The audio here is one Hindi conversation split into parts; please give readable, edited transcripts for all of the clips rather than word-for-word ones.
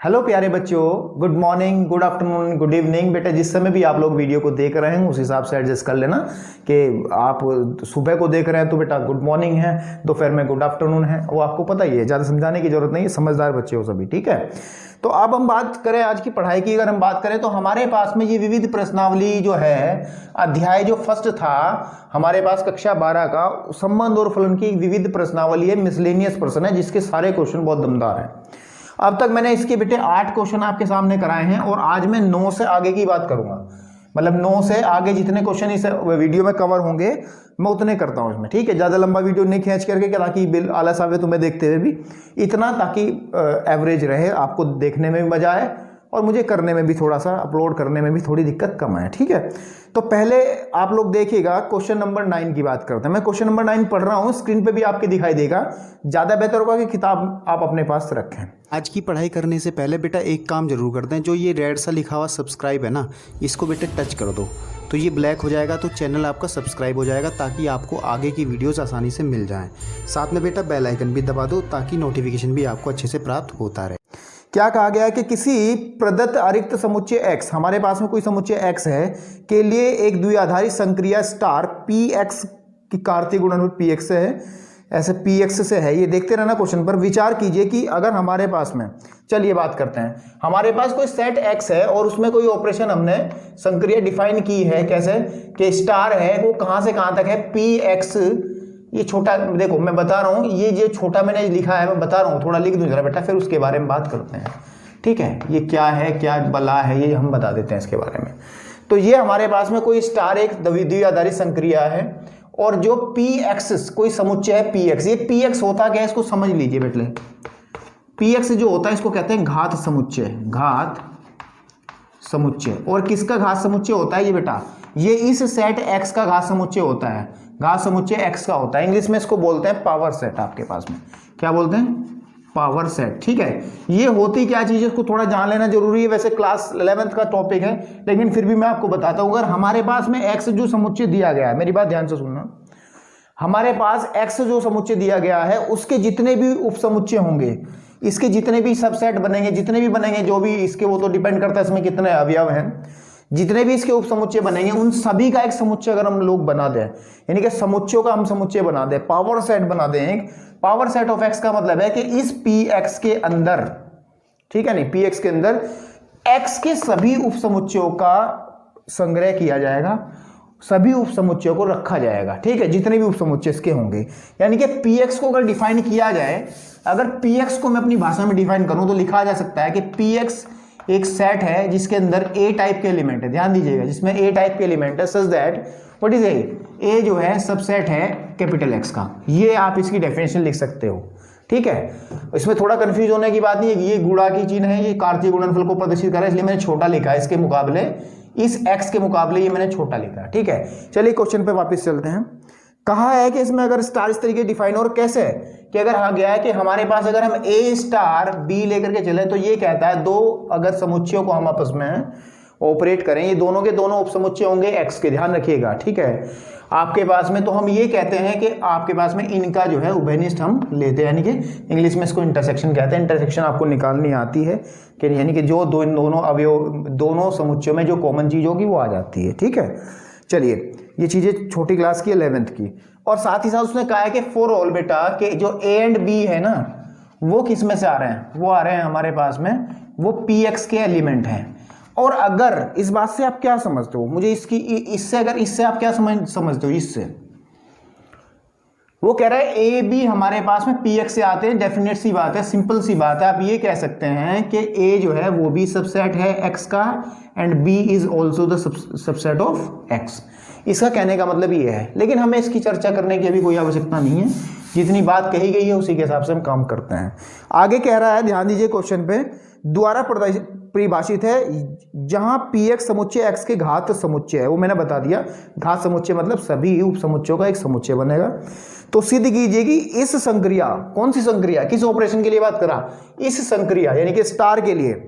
हेलो प्यारे बच्चों, good morning, good afternoon, good evening. बेटा जिस समय भी आप लोग वीडियो को देख रहे हैं उस हिसाब से एडजस्ट कर लेना कि आप सुबह को देख रहे हैं तो बेटा गुड मॉर्निंग है, दोपहर में गुड आफ्टरनून है। वो आपको पता ही है, ज़्यादा समझाने की जरूरत नहीं है, समझदार बच्चे हो सभी, ठीक है। तो अब हम बात करें आज की पढ़ाई की, अगर हम बात करें तो हमारे पास में ये विविध प्रश्नावली जो है, अध्याय जो फर्स्ट था हमारे पास कक्षा 12 का, संबंध और फलन की विविध प्रश्नावली है, मिसलेनियस प्रश्न है, जिसके सारे क्वेश्चन बहुत दमदार हैं। अब तक मैंने इसके बेटे 8 क्वेश्चन आपके सामने कराए हैं और आज मैं 9 से आगे की बात करूंगा। मतलब 9 से आगे जितने क्वेश्चन इस वीडियो में कवर होंगे मैं उतने करता हूं इसमें, ठीक है। ज़्यादा लंबा वीडियो नहीं खींच करके, ताकि बिल आलस आवे तुम्हें देखते हुए भी, इतना ताकि एवरेज रहे, आपको देखने में भी मजा आए और मुझे करने में भी थोड़ा सा, अपलोड करने में भी थोड़ी दिक्कत कम आए, ठीक है। तो पहले आप लोग देखिएगा क्वेश्चन नंबर 9 की बात करते हैं। मैं क्वेश्चन नंबर 9 पढ़ रहा हूं, स्क्रीन पे भी आपके दिखाई देगा। ज़्यादा बेहतर होगा कि किताब आप अपने पास रखें। आज की पढ़ाई करने से पहले बेटा एक काम जरूर करते हैं, जो ये रेड सा लिखा हुआ सब्सक्राइब है ना, इसको बेटा टच कर दो तो ये ब्लैक हो जाएगा, तो चैनल आपका सब्सक्राइब हो जाएगा, ताकि आपको आगे की वीडियोस आसानी से मिल जाएं। साथ में बेटा बेल आइकन भी दबा दो, ताकि नोटिफिकेशन भी आपको अच्छे से प्राप्त होता रहे। क्या कहा गया है कि किसी प्रदत्त अरिक्त समुच्चय x, हमारे पास में कोई समुच्चय x है, के लिए एक द्विआधारी संक्रिया स्टार px की कार्तीय गुणनफल px से है, ऐसे px से है। ये देखते रहना क्वेश्चन पर, विचार कीजिए कि अगर हमारे पास में, चलिए बात करते हैं, हमारे पास कोई सेट x है और उसमें कोई ऑपरेशन हमने संक्रिया डिफाइन की है, कैसे कि स्टार है वो कहां से कहां तक है, px, ये छोटा, देखो मैं बता रहा हूँ, ये जो छोटा मैंने लिखा है मैं बता रहा हूँ, थोड़ा लिख दूं जरा बेटा, फिर उसके बारे में बात करते हैं, ठीक है। ये क्या है, क्या बला है, ये हम बता देते हैं इसके बारे में। तो ये हमारे पास में कोई स्टार एक द्विआधारी संक्रिया है और जो px कोई समुच्चय है px, ये px होता क्या है इसको समझ लीजिए बेटे। px जो होता है इसको कहते हैं घात समुच्चय, घात समुच्चय। और किसका घात समुच्चय होता है ये बेटा, ये इस सेट x का घात समुच्चय होता है, घात समुच्चय x का होता है। इंग्लिश में इसको बोलते हैं पावर सेट। आपके पास में क्या बोलते हैं, पावर सेट, ठीक है। ये होती क्या चीज है इसको थोड़ा जान लेना जरूरी है। वैसे क्लास 11th का टॉपिक है, लेकिन फिर भी मैं आपको बताता हूं। अगर हमारे पास में x जो समुच्चय दिया गया है, मेरी बात ध्यान से सुनना, हमारे पास x जो समुच्चय दिया गया है उसके जितने भी उप समुच्चय होंगे, इसके जितने भी सबसेट बनेंगे, जितने भी बनेंगे, जो भी इसके, वो तो डिपेंड करता है इसमें कितने अवयव हैं, जितने भी इसके उप समुच्चय बनेंगे उन सभी का एक समुच्चय अगर हम लोग बना दें, यानी कि समुच्चयों का हम समुच्चय बना दें, पावर सेट बना दें। एक पावर सेट ऑफ x का मतलब है कि इस px के अंदर, ठीक है, नहीं px के अंदर x के सभी उप समुच्चयों का संग्रह किया जाएगा, सभी उप समुच्चयों को रखा जाएगा, ठीक है, जितने भी उप समुच्चय इसके होंगे। यानी कि px को अगर डिफाइन किया जाए, अगर px को मैं अपनी भाषा में डिफाइन करूं तो लिखा जा सकता है कि px एक सेट है जिसके अंदर ए टाइप के एलिमेंट है, ध्यान दीजिएगा, जिसमें ए टाइप के एलिमेंट है, such that what is a जो है सबसेट है कैपिटल एक्स का। ये आप इसकी डेफिनेशन लिख सकते हो, ठीक है। इसमें थोड़ा कंफ्यूज होने की बात नहीं है, ये गुणा की चिन्ह है, ये कार्तीय गुणनफल को प्रदर्शित कर रहा है, इसलिए मैंने छोटा लिखा है इसके मुकाबले, इस एक्स के मुकाबले ये मैंने छोटा लिखा है, ठीक है। चलिए क्वेश्चन पे वापस चलते हैं। कहा है कि इसमें अगर स्टार इस तरीके डिफाइन, और कैसे कि अगर हाँ गया है कि हमारे पास अगर हम a स्टार b लेकर के चले, तो ये कहता है दो अगर समुच्चयों को हम आपस में ऑपरेट करें, ये दोनों के दोनों उप समुच्चय होंगे x के, ध्यान रखिएगा, ठीक है, आपके पास में। तो हम ये कहते हैं कि आपके पास में इनका जो है उभयनिष्ठ हम लेते हैं, यानी कि इंग्लिश में इसको इंटरसेक्शन कहते हैं। इंटरसेक्शन आपको निकालनी आती है कि यानी कि जो दोनों अवयव, दोनों समुच्चयों में जो कॉमन चीज होगी वो आ जाती है, ठीक है। चलिए, ये चीजें छोटी क्लास की 11th की। और साथ ही साथ उसने कहा है कि फॉर ऑल बेटा कि जो a एंड b है ना, वो किस में से आ रहे हैं, वो आ रहे हैं हमारे पास में, वो px के एलिमेंट हैं। और अगर इस बात से आप क्या समझते हो, मुझे इसकी, इससे अगर, इससे आप क्या समझते हो, इससे वो कह रहा है a b हमारे पास में px से आते हैं, डेफिनेट सी बात है, सिंपल सी बात है। आप ये कह सकते हैं कि a जो है वो भी सबसेट है x का, and b is also the subset of x। इसका कहने का मतलब ये है, लेकिन हमें इसकी चर्चा करने की अभी कोई आवश्यकता नहीं है, जितनी बात कही गई है उसी के हिसाब से हम काम करते हैं। आगे कह रहा है, ध्यान दीजिए क्वेश्चन पे, द्वारा परिभाषित है जहां px समुच्चय x के घात समुच्चय है, वो मैंने बता दिया, घात समुच्चय मतलब सभी उप समुच्चयों का एक समुच्चय बनेगा। तो सिद्ध कीजिए कि इस संक्रिया, कौन सी संक्रिया, किस ऑपरेशन के लिए बात करा, इस संक्रिया यानी कि स्टार के लिए,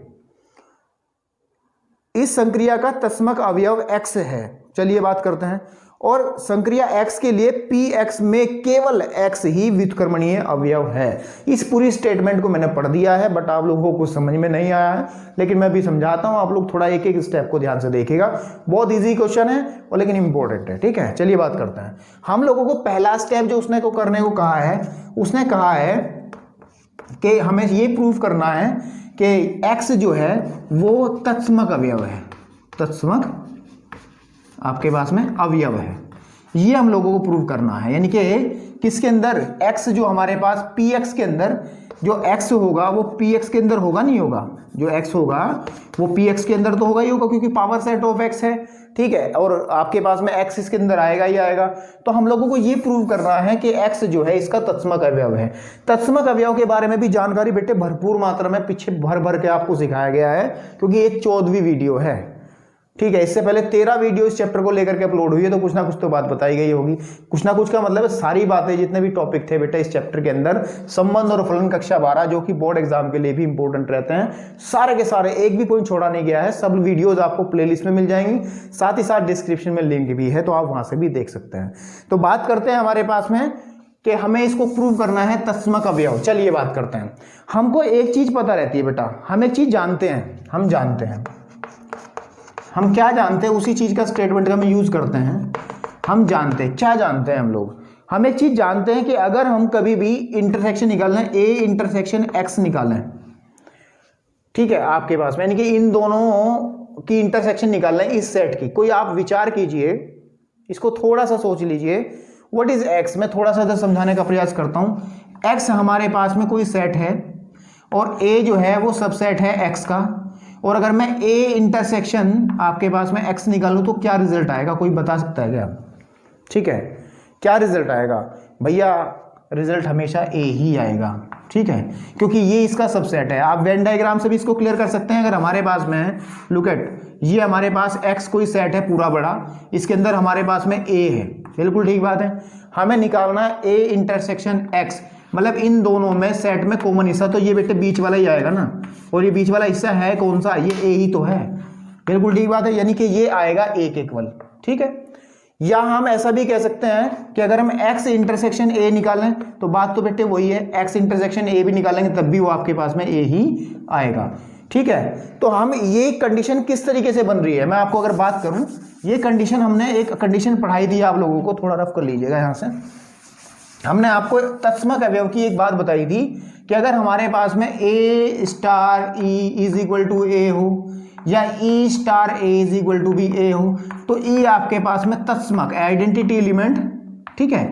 इस संक्रिया का तस्मक अवयव x है। चलिए बात करते हैं। और संक्रिया x के लिए px में केवल x ही व्युत्क्रमणीय अवयव है। इस पूरी स्टेटमेंट को मैंने पढ़ दिया है, बट आप लोगों को कुछ समझ में नहीं आया है, लेकिन मैं भी समझाता हूं, आप लोग थोड़ा एक एक स्टेप को ध्यान से देखिएगा। बहुत इजी क्वेश्चन है और लेकिन इंपॉर्टेंट है। ठीक है, चलिए बात करते हैं। हम लोगों को पहला स्टेप जो उसने को करने को कहा है, उसने कहा है कि हमें ये प्रूव करना है कि x जो है वो तत्समक अवयव है। तत्समक आपके पास में अवयव है, ये हम लोगों को प्रूव करना है। यानी कि किसके अंदर x जो हमारे पास px के अंदर जो x होगा वो px के अंदर होगा, नहीं होगा? जो x होगा वो px के अंदर तो होगा ही होगा, क्योंकि पावर सेट ऑफ x है। ठीक है, और आपके पास में x इसके अंदर आएगा ही आएगा। तो हम लोगों को ये प्रूव करना है कि x जो है इसका तत्समक अवयव है। तत्समक अवयव के बारे में भी जानकारी बेटे भरपूर मात्रा में पीछे भर भर के आपको सिखाया गया है, क्योंकि ये 14वीं वीडियो है। ठीक है, इससे पहले 13 वीडियो इस चैप्टर को लेकर के अपलोड हुई है, तो कुछ ना कुछ तो बात बताई गई होगी। कुछ ना कुछ का मतलब है सारी बातें, जितने भी टॉपिक थे बेटा इस चैप्टर के अंदर, संबंध और फलन कक्षा 12 जो कि बोर्ड एग्जाम के लिए भी इंपॉर्टेंट रहते हैं, सारे के सारे एक भी पॉइंट छोड़ा नहीं गया है। सब वीडियोज आपको प्लेलिस्ट में मिल जाएंगी, साथ ही साथ डिस्क्रिप्शन में लिंक भी है, तो आप वहां से भी देख सकते हैं। तो बात करते हैं हमारे पास में कि हमें इसको प्रूव करना है तत्समक अवयव। चलिए बात करते हैं। हमको एक चीज पता रहती है बेटा, हम एक चीज जानते हैं, हम जानते हैं, हम क्या जानते हैं उसी चीज का स्टेटमेंट का हम यूज करते हैं। हम जानते हैं, क्या जानते हैं हम लोग? हम एक चीज जानते हैं कि अगर हम कभी भी इंटरसेक्शन निकालना है, ए इंटरसेक्शन एक्स निकालें, ठीक है, आपके पास में, यानी कि इन दोनों की इंटरसेक्शन निकालना है इस सेट की। कोई आप विचार कीजिए, इसको थोड़ा सा सोच लीजिए, व्हाट इज एक्स? मैं थोड़ा सा इधर समझाने का प्रयास करता हूं। एक्स हमारे पास में कोई सेट है और ए जो है वो सबसेट है एक्स का, और अगर मैं ए इंटरसेक्शन आपके पास में एक्स निकालूं तो क्या रिजल्ट आएगा? कोई बता सकता है क्या? ठीक है, क्या रिजल्ट आएगा भैया? रिजल्ट हमेशा ए ही आएगा। ठीक है, क्योंकि ये इसका सबसेट है। आप वेन डायग्राम से भी इसको क्लियर कर सकते हैं। अगर हमारे पास में लुक एट, ये हमारे पास एक्स कोई सेट है पूरा बड़ा, इसके अंदर हमारे पास में ए है, बिल्कुल ठीक बात है। हमें निकालना है ए इंटरसेक्शन एक्स, मतलब इन दोनों में सेट में कॉमन हिस्सा, तो ये बेटे बीच वाला ही आएगा ना, और ये बीच वाला हिस्सा है कौन सा? ये ए ही तो है, बिल्कुल ठीक बात है। यानी कि ये आएगा ए के इक्वल। ठीक है, या हम ऐसा भी कह सकते हैं कि अगर हम x इंटरसेक्शन ए निकालें तो बात तो बेटे वही है, x इंटरसेक्शन ए भी निकालेंगे तब भी वो आपके पास में ए ही आएगा। ठीक है, तो हम ये कंडीशन किस तरीके से बन रही है, मैं आपको अगर बात करूं, ये कंडीशन हमने एक कंडीशन पढ़ाई थी आप लोगों को, थोड़ा रफ कर लीजिएगा यहां से। हमने आपको तत्समक अवयव की एक बात बताई थी कि अगर हमारे पास में A star E is equal to A हो, या E star A is equal to B A हो, तो ई आपके पास में तत्समक आइडेंटिटी एलिमेंट, ठीक है,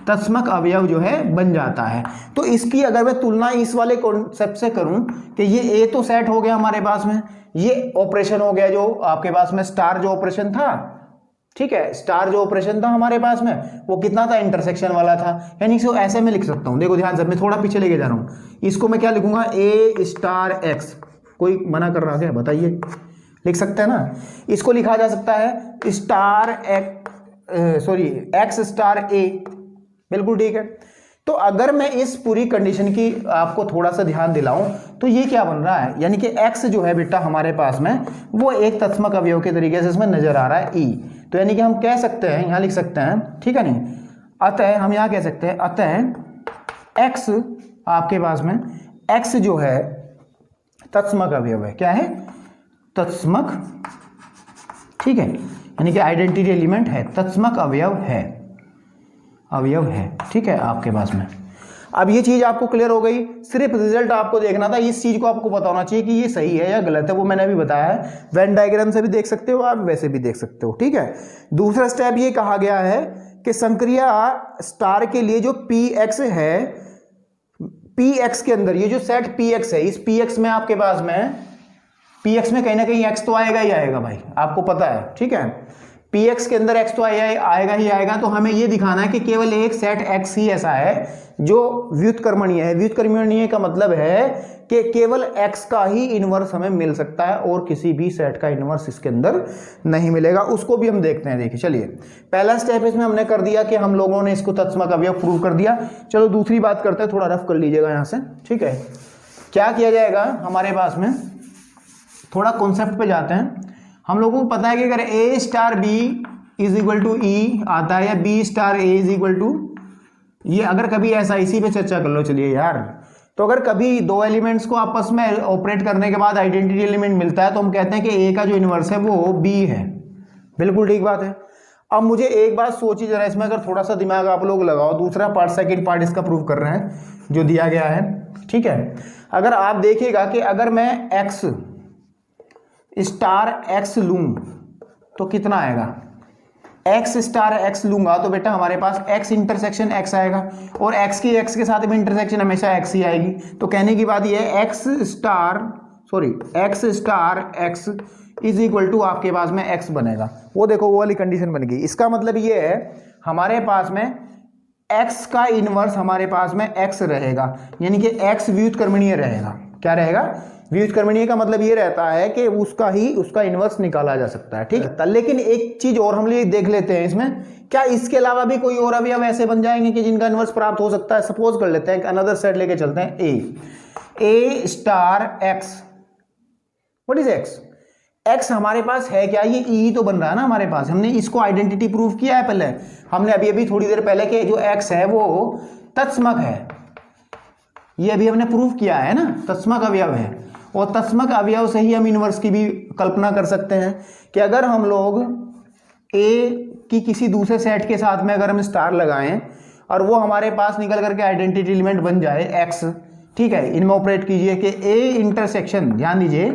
तत्समक अवयव जो है बन जाता है। तो इसकी अगर मैं तुलना इस वाले कॉन्सेप्ट से करूं कि ये ए तो सेट हो गया हमारे पास में, ये ऑपरेशन हो गया जो आपके पास में स्टार जो ऑपरेशन था, ठीक है, स्टार जो ऑपरेशन था हमारे पास में वो कितना था? इंटरसेक्शन वाला था। यानी इसको ऐसे में लिख सकता हूं, देखो ध्यान से, मैं थोड़ा पीछे लेके जा रहा हूं। इसको मैं क्या लिखूंगा? ए स्टार एक्स। कोई मना कर रहा है क्या? बताइए, लिख सकते हैं ना? इसको लिखा जा सकता है स्टार एक्स स्टार ए, बिल्कुल ठीक है। तो अगर मैं इस पूरी कंडीशन की आपको थोड़ा सा ध्यान दिलाऊं तो ये क्या बन रहा है, यानी कि x जो है बेटा हमारे पास में वो एक तत्समक अवयव के तरीके से इसमें नजर आ रहा है e। तो यानी कि हम कह सकते हैं, यहां लिख सकते हैं, ठीक है नहीं, अतः हम यहां कह सकते हैं अतः x आपके पास में x जो है तत्समक अवयव है। क्या है? तत्समक, ठीक है, यानी कि आइडेंटिटी एलिमेंट है, तत्समक अवयव है, अवयव है, ठीक है आपके पास में। अब ये चीज आपको क्लियर हो गई, सिर्फ रिजल्ट आपको देखना था, इस चीज को आपको पता होना चाहिए कि ये सही है या गलत है, वो मैंने अभी बताया है। वेन डायग्राम से भी देख सकते हो आप, वैसे भी देख सकते हो, ठीक है। दूसरा स्टेप ये कहा गया है कि संक्रिया स्टार के लिए जो पी एक्स है, पी एक्स के अंदर ये जो सेट पी एक्स है, इस पी एक्स में आपके पास में पी एक्स में कहीं ना कहीं एक्स तो आएगा ही आएगा भाई, आपको पता है, ठीक है। पी एक्स के अंदर एक्स तो आएगा ही आएगा। तो हमें ये दिखाना है कि केवल एक सेट एक्स ही ऐसा है जो व्युत्क्रमणीय है। व्युत्क्रमणीय का मतलब है कि केवल एक्स का ही इनवर्स हमें मिल सकता है और किसी भी सेट का इनवर्स इसके अंदर नहीं मिलेगा। उसको भी हम देखते हैं। देखिए चलिए, पहला स्टेप इसमें हमने कर दिया कि हम लोगों ने इसको तत्समक अवयव प्रूव कर दिया। चलो दूसरी बात करते हैं, थोड़ा रफ कर लीजिएगा यहां से, ठीक है। क्या किया जाएगा हमारे पास में, थोड़ा कॉन्सेप्ट पे जाते हैं। हम लोगों को पता है कि अगर A star B is equal to E आता है, या B star A is equal to, ये अगर कभी ऐसा इसी पे चर्चा कर लो। चलिए यार, तो अगर कभी दो एलिमेंट्स को आपस में ऑपरेट करने के बाद आइडेंटिटी एलिमेंट मिलता है तो हम कहते हैं कि ए का जो इन्वर्स है वो बी है। बिल्कुल ठीक बात है। अब मुझे एक बात सोचिए जरा, इसमें अगर थोड़ा सा दिमाग आप लोग लगाओ, दूसरा पार्ट सेकंड पार्ट इसका प्रूव कर रहे हैं जो दिया गया है, ठीक है। अगर आप देखिएगा कि अगर मैं एक्स स्टार एक्स लूं तो कितना आएगा, एक्स स्टार एक्स लूंगा तो बेटा हमारे पास एक्स इंटरसेक्शन एक्स आएगा, और एक्स के साथ में इंटरसेक्शन हमेशा एक्स ही आएगी। तो कहने की बात ये है X star X is equal to आपके पास में एक्स बनेगा। वो देखो वो वाली कंडीशन बन गई। इसका मतलब ये है हमारे पास में एक्स का इनवर्स हमारे पास में एक्स रहेगा, यानी कि एक्स व्युत्क्रमणीय रहेगा। क्या रहेगा? व्युत्क्रमणीय का मतलब ये रहता है कि उसका इनवर्स निकाला जा सकता है, ठीक है। लेकिन एक चीज और हम लोग देख लेते हैं इसमें, क्या इसके अलावा भी कोई और अवयव ऐसे बन जाएंगे कि जिनका इनवर्स प्राप्त हो सकता है? सपोज कर लेते हैं, अनदर सेट लेके चलते हैं, A star X. What is X? X हमारे पास है क्या? ये ई तो बन रहा है ना हमारे पास, हमने इसको आइडेंटिटी प्रूव किया है पहले, हमने अभी थोड़ी देर पहले कि जो एक्स है वो तत्समक है, ये अभी हमने प्रूव किया है ना, तत्समक अवयव है। और तत्समक अवयव से ही हम इनवर्स की भी कल्पना कर सकते हैं कि अगर हम लोग ए की किसी दूसरे सेट के साथ में अगर हम स्टार लगाएं और वो हमारे पास निकल करके आइडेंटिटी एलिमेंट बन जाए एक्स, ठीक है। इनमें ऑपरेट कीजिए कि ए इंटरसेक्शन, ध्यान दीजिए,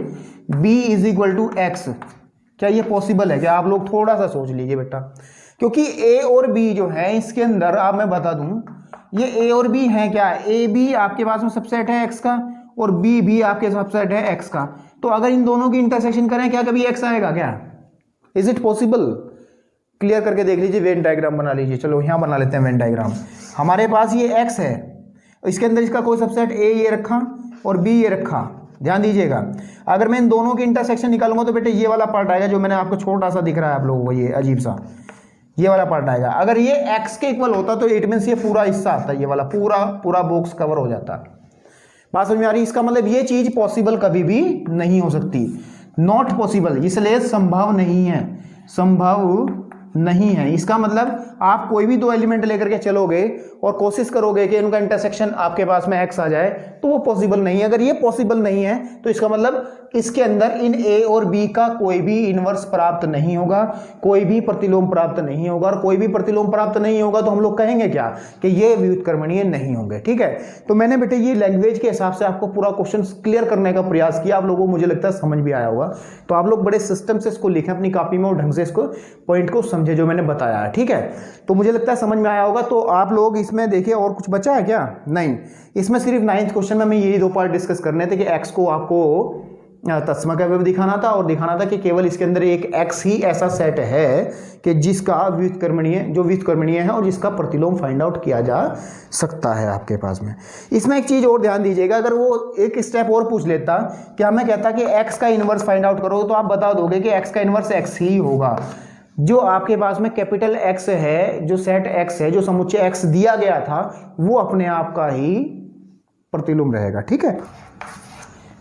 B is equal to X. क्या ये पॉसिबल है? क्या आप लोग थोड़ा सा सोच लीजिए बेटा, क्योंकि ए और बी जो है इसके अंदर, आप मैं बता दूं, ये ए और बी है क्या, ए बी आपके पास में सबसेट है एक्स का और बी भी आपके सबसेट है एक्स का। तो अगर इन दोनों की इंटरसेक्शन करें, क्या कभी एक्स आएगा क्या? Is it possible? क्लियर करके देख लीजिए, वेन डायग्राम बना लीजिए। चलो यहां बना लेते हैं वेन डायग्राम। हमारे पास ये एक्स है, इसके अंदर इसका कोई सबसेट ए ये रखा और बी ये रखा, ध्यान दीजिएगा। अगर मैं इन दोनों की इंटरसेक्शन निकालूंगा तो बेटे ये वाला पार्ट आएगा जो मैंने आपको छोटा सा दिख रहा है आप लोगों को, ये अजीब सा, ये वाला पार्ट आएगा। अगर ये x के इक्वल होता तो इट मींस ये पूरा हिस्सा आता, ये वाला पूरा बॉक्स कवर हो जाता। बात समझ में आ रही? इसका मतलब ये चीज पॉसिबल कभी भी नहीं हो सकती, नॉट पॉसिबल, इसलिए संभव नहीं है, संभव नहीं है। इसका मतलब आप कोई भी दो एलिमेंट लेकर के चलोगे और कोशिश करोगे कि इनका इंटरसेक्शन आपके पास में x आ जाए, तो वो पॉसिबल नहीं है। अगर ये पॉसिबल नहीं है तो इसका मतलब इसके अंदर इन a और b का कोई भी इनवर्स प्राप्त नहीं होगा, कोई भी प्रतिलोम प्राप्त नहीं होगा, और कोई भी प्रतिलोम प्राप्त नहीं होगा तो हम लोग कहेंगे क्या कि ये व्युत्क्रमणीय नहीं होंगे, ठीक है। तो मैंने बेटे ये लैंग्वेज के हिसाब से आपको पूरा क्वेश्चन क्लियर करने का प्रयास किया, आप लोगों को मुझे लगता है समझ भी आया होगा। तो आप लोग बड़े सिस्टम से इसको लिखें अपनी कॉपी में और ढंग से इसको पॉइंट को समझे जो मैंने बताया है, ठीक है। तो मुझे लगता है समझ में आया होगा। तो आप लोग इसमें देखिए और कुछ बचा है क्या? नहीं, इसमें सिर्फ 9th क्वेश्चन में यही दो पार्ट डिस्कस करने थे कि एक्स को आपको तत्समक अवयव दिखाना था और दिखाना था कि केवल इसके अंदर एक एक्स ही ऐसा सेट है कि जिसका व्युत्क्रमणीय है और जिसका प्रतिलोम फाइंड आउट किया जा सकता है आपके पास में। इसमें एक चीज़ और ध्यान दीजिएगा, अगर वो एक स्टेप और पूछ लेता, क्या मैं कहता कि एक्स का इनवर्स फाइंड आउट करो, तो आप बता दोगे कि एक्स का इनवर्स एक्स ही होगा। जो आपके पास में कैपिटल एक्स है, जो सेट एक्स है, जो समुच्चय एक्स दिया गया था, वो अपने आप का ही प्रतिलोम रहेगा, ठीक है।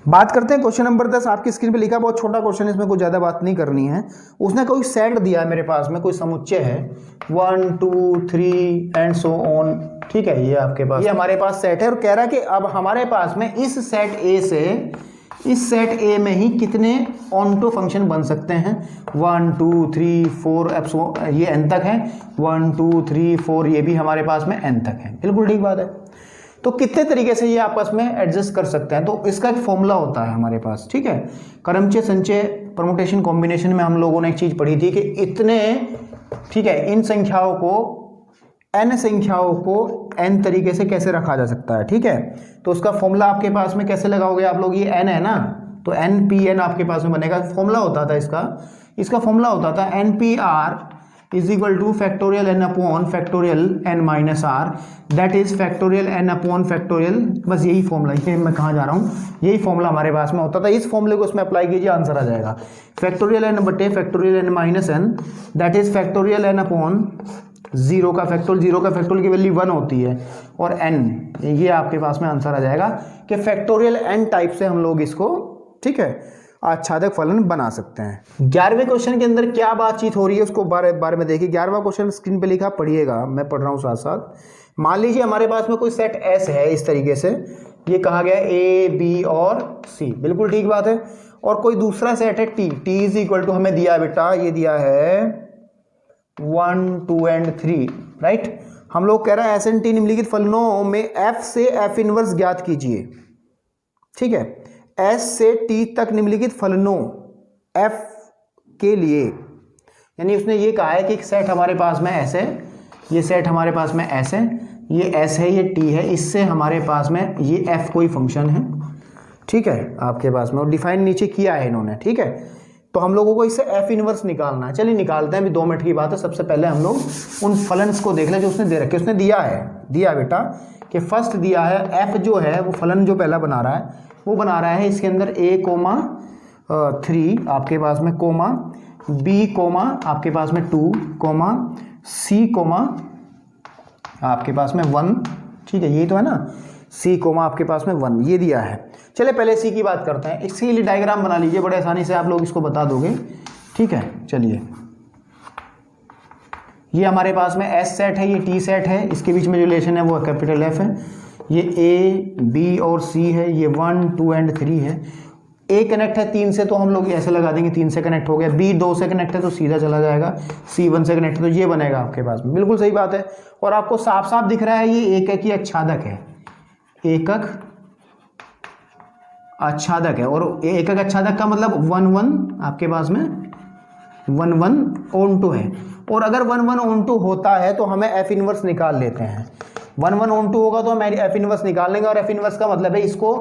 बात करते हैं क्वेश्चन नंबर 10। आपकी स्क्रीन पे लिखा, बहुत छोटा क्वेश्चन, इसमें कोई ज़्यादा बात नहीं करनी है। उसने कोई सेट दिया है मेरे पास में, कोई समुच्चय है 1 2 3 एंड सो ऑन, ठीक है। ये आपके पास, ये हमारे पास सेट है और कह रहा है कि अब हमारे पास में इस सेट ए से, इस सेट ए में ही कितने ऑन्टो फंक्शन बन सकते हैं, 1 2 3 4 ये एन तक है, 1 2 3 4 ये भी हमारे पास में एन तक है। बिल्कुल ठीक बात है। तो कितने तरीके से ये आपस में एडजस्ट कर सकते हैं, तो इसका एक फॉर्मूला होता है हमारे पास, ठीक है। क्रमचय संचय परमुटेशन कॉम्बिनेशन में हम लोगों ने एक चीज पढ़ी थी कि इतने, ठीक है, इन संख्याओं को, n संख्याओं को n तरीके से कैसे रखा जा सकता है, ठीक है। तो उसका फॉर्मूला आपके पास में कैसे लगाओगे आप लोग, ये n है ना, तो NPN आपके पास में बनेगा। फॉर्मूला होता था इसका फॉर्मूला होता था NPR is equal to factorial n upon factorial n minus R, that is factorial n upon factorial, बस यही फॉर्मूला, ये मैं कहाँ जा रहा हूँ, यही फॉर्मूला हमारे पास में होता था। इस फॉर्मूले को उसमें अप्लाई कीजिए, आंसर आ जाएगा फैक्टोरियल n बटे factorial n minus n, that is factorial n upon zero का फैक्टोरियल की वैल्यू 1 होती है और n, ये आपके पास में आंसर आ जाएगा कि फैक्टोरियल n टाइप से हम लोग इसको, ठीक है, आच्छादक फलन बना सकते हैं। 11वें क्वेश्चन के अंदर क्या बातचीत हो रही है उसको बारे में देखिए। 11वां क्वेश्चन स्क्रीन पे लिखा, पढ़िएगा, मैं पढ़ रहा हूँ साथ साथ। मान लीजिए हमारे पास में कोई सेट एस है, इस तरीके से ये कहा गया ए बी और सी, बिल्कुल ठीक बात है। और कोई दूसरा सेट है T, T is equal to हमें दिया बेटा, ये दिया है 1 2 एंड 3, राइट। हम लोग कह रहे हैं एस एंड टी निम्नलिखित फलनों में एफ से एफ इनवर्स ज्ञात कीजिए, ठीक है। एस से टी तक निम्नलिखित फलनों एफ के लिए, यानी उसने ये कहा है कि एक सेट हमारे पास में एस है, ये सेट हमारे पास में एस है, ये एस है, ये टी है, इससे हमारे पास में ये एफ कोई फंक्शन है, ठीक है, आपके पास में, और डिफाइन नीचे किया है इन्होंने, ठीक है। तो हम लोगों को इससे एफ इनवर्स निकालना है। चलिए निकालते हैं, अभी 2 मिनट की बात है। सबसे पहले हम लोग उन फलन्स को देख लें जो उसने दे रखे। उसने दिया बेटा कि फर्स्ट दिया है एफ जो है वो फलन जो पहला बना रहा है वो बना रहा है इसके अंदर a, 3 आपके पास में, कोमा b, आपके पास में 2, c, आपके पास में 1, ठीक है, यही तो है ना, c, आपके पास में 1, ये दिया है। चले पहले सी की बात करते हैं। इसके लिए डायग्राम बना लीजिए, बड़े आसानी से आप लोग इसको बता दोगे, ठीक है। चलिए, ये हमारे पास में एस सेट है, ये टी सेट है, इसके बीच में जो रिलेशन है वो कैपिटल एफ है। ये ए बी और सी है, ये 1 2 एंड 3 है। ए कनेक्ट है 3 से तो हम लोग ऐसे लगा देंगे, 3 से कनेक्ट हो गया। बी 2 से कनेक्ट है तो सीधा चला जाएगा। सी 1 से कनेक्ट है तो ये बनेगा आपके पास में, बिल्कुल सही बात है। और आपको साफ साफ दिख रहा है ये एकक आच्छादक है, एकक आच्छादक है। और एकक आच्छादक का मतलब 1 1 आपके पास में 1 1 ऑन टू है। और अगर 1 1 ऑन टू होता है तो हमें एफ इनवर्स निकाल लेते हैं। 1 1 ऑन टू होगा तो हम एफ इनवर्स निकाल लेंगे। और एफ इनवर्स का मतलब है इसको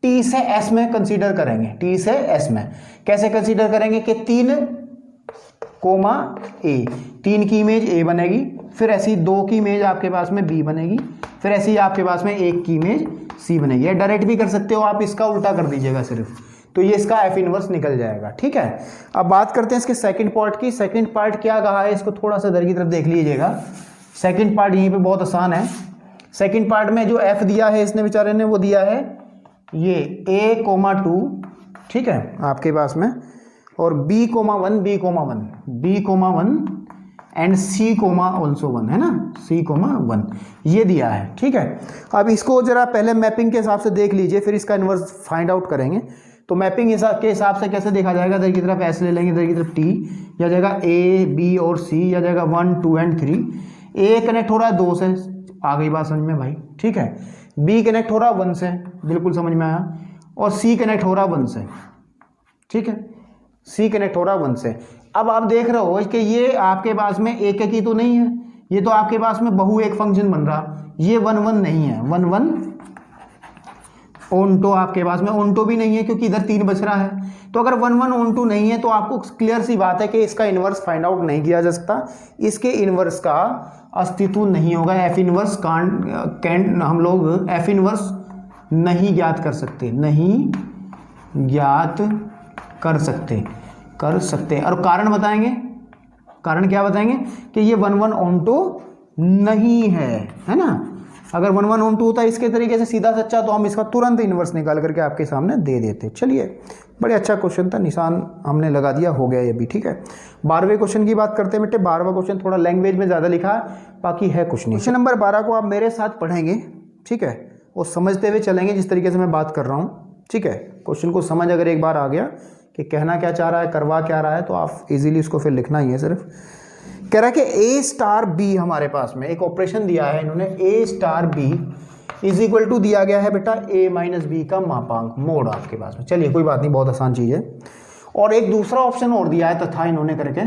टी से एस में कंसीडर करेंगे। टी से एस में कैसे कंसीडर करेंगे कि 3 कोमा ए, 3 की इमेज ए बनेगी, फिर ऐसी 2 की इमेज आपके पास में बी बनेगी, फिर ऐसी आपके पास में 1 की इमेज सी बनेगी। या डायरेक्ट भी कर सकते हो आप, इसका उल्टा कर दीजिएगा सिर्फ, तो ये इसका एफ इनवर्स निकल जाएगा, ठीक है। अब बात करते हैं इसके सेकंड पार्ट की। सेकंड पार्ट क्या कहा है, इसको थोड़ा सा इधर की तरफ देख लीजिएगा। सेकंड पार्ट यहीं पे बहुत आसान है। सेकंड पार्ट में जो एफ दिया है इसने बेचारे ने, वो दिया है ये a, 2, ठीक है, आपके पास में, और b, 1 b, 1 and c, also 1 है ना, c, 1 ये दिया है, ठीक है। अब इसको जरा पहले मैपिंग के हिसाब से देख लीजिए, फिर इसका इन्वर्स फाइंड आउट करेंगे। तो मैपिंग के हिसाब से कैसे देखा जाएगा, इधर की तरफ s ले लेंगे, इधर की तरफ t, या जाएगा a, b और c, या जाएगा 1 2 एंड 3। a कनेक्ट हो रहा है 2 से, आ गई बात समझ में भाई, ठीक है। b कनेक्ट हो रहा है 1 से, बिल्कुल समझ में आया। और c कनेक्ट हो रहा है 1 से, ठीक है, c कनेक्ट हो रहा है 1 से। अब आप देख रहे हो कि ये आपके पास में एक ही तो नहीं है, ये तो आपके पास में बहु एक फंक्शन बन रहा। ये 1 1 नहीं है, 1 1 ऑन टू आपके पास में ऑन टू भी नहीं है, क्योंकि इधर 3 बच रहा है। तो अगर 1 1 ऑन टू नहीं है तो आपको क्लियर सी बात है कि इसका इन्वर्स फाइंड आउट नहीं किया जा सकता, इसके इन्वर्स का अस्तित्व नहीं होगा। एफ इनवर्स कैन हम लोग एफ इनवर्स नहीं ज्ञात कर सकते, नहीं ज्ञात कर सकते। और कारण बताएंगे, कारण क्या बताएंगे कि ये 1 1 ऑन टू नहीं है ना। अगर 1 1 ऑन टू होता है इसके तरीके से सीधा सच्चा, तो हम इसका तुरंत इन्वर्स निकाल करके आपके सामने दे देते। चलिए, बड़े अच्छा क्वेश्चन था, निशान हमने लगा दिया, हो गया ये भी, ठीक है। 12वें क्वेश्चन की बात करते हैं बेटे। 12वां क्वेश्चन थोड़ा लैंग्वेज में ज़्यादा लिखा है, बाकी है कुछ नहीं। क्वेश्चन नंबर 12 को आप मेरे साथ पढ़ेंगे, ठीक है, और समझते हुए चलेंगे जिस तरीके से मैं बात कर रहा हूँ, ठीक है। क्वेश्चन को समझ अगर एक बार आ गया कि कहना क्या चाह रहा है, करवा क्या रहा है, तो आप इजीली उसको फिर लिखना ही है। सिर्फ कह रहा है कि a स्टार b, हमारे पास में एक ऑपरेशन दिया है इन्होंने, a star b is equal to दिया गया है बेटा a माइनस बी का मापांक, मोड आपके पास में। चलिए कोई बात नहीं, बहुत आसान चीज़ है। और एक दूसरा ऑप्शन और दिया है तथा इन्होंने करके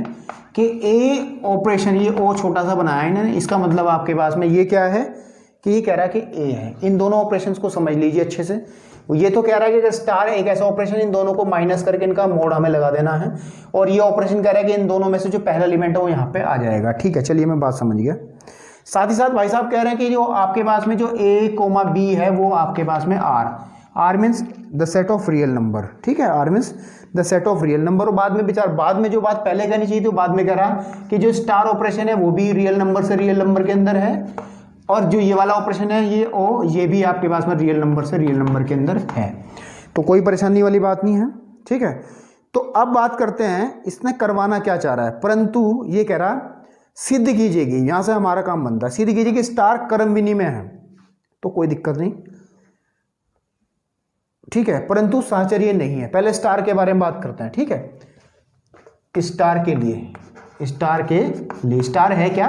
कि a ऑपरेशन, ये o छोटा सा बनाया है इन्होंने, इसका मतलब आपके पास में ये क्या है कि ये कह रहा है कि a है। इन दोनों ऑपरेशंस को समझ लीजिए अच्छे से। ये तो कह रहा है कि अगर स्टार एक ऐसा ऑपरेशन, इन दोनों को माइनस करके इनका मोड हमें लगा देना है, और ये ऑपरेशन कह रहा है कि इन दोनों में से जो पहला एलिमेंट है वो यहाँ पे आ जाएगा, ठीक है। चलिए मैं बात समझ गया। साथ ही साथ भाई साहब कह रहे हैं कि जो आपके पास में जो a, b है वो आपके पास में r means the set of real number, ठीक है, r means the set of real number. और बाद में जो बात पहले कहनी चाहिए थी, बाद में कह रहा कि जो स्टार ऑपरेशन है वो भी रियल नंबर से रियल नंबर के अंदर है, और जो ये वाला ऑपरेशन है ये ओ, ये भी आपके पास में रियल नंबर से रियल नंबर के अंदर है। तो कोई परेशानी वाली बात नहीं है, ठीक है। तो अब बात करते हैं इसने करवाना क्या चाह रहा है, परंतु ये कह रहा सिद्ध कीजिएगी, यहां से हमारा काम बनता है, सिद्ध कीजिए कि स्टार क्रम विनिमय है, तो कोई दिक्कत नहीं, ठीक है, परंतु साहचर्य नहीं है। पहले स्टार के बारे में बात करते हैं, ठीक है। स्टार के लिए स्टार है क्या,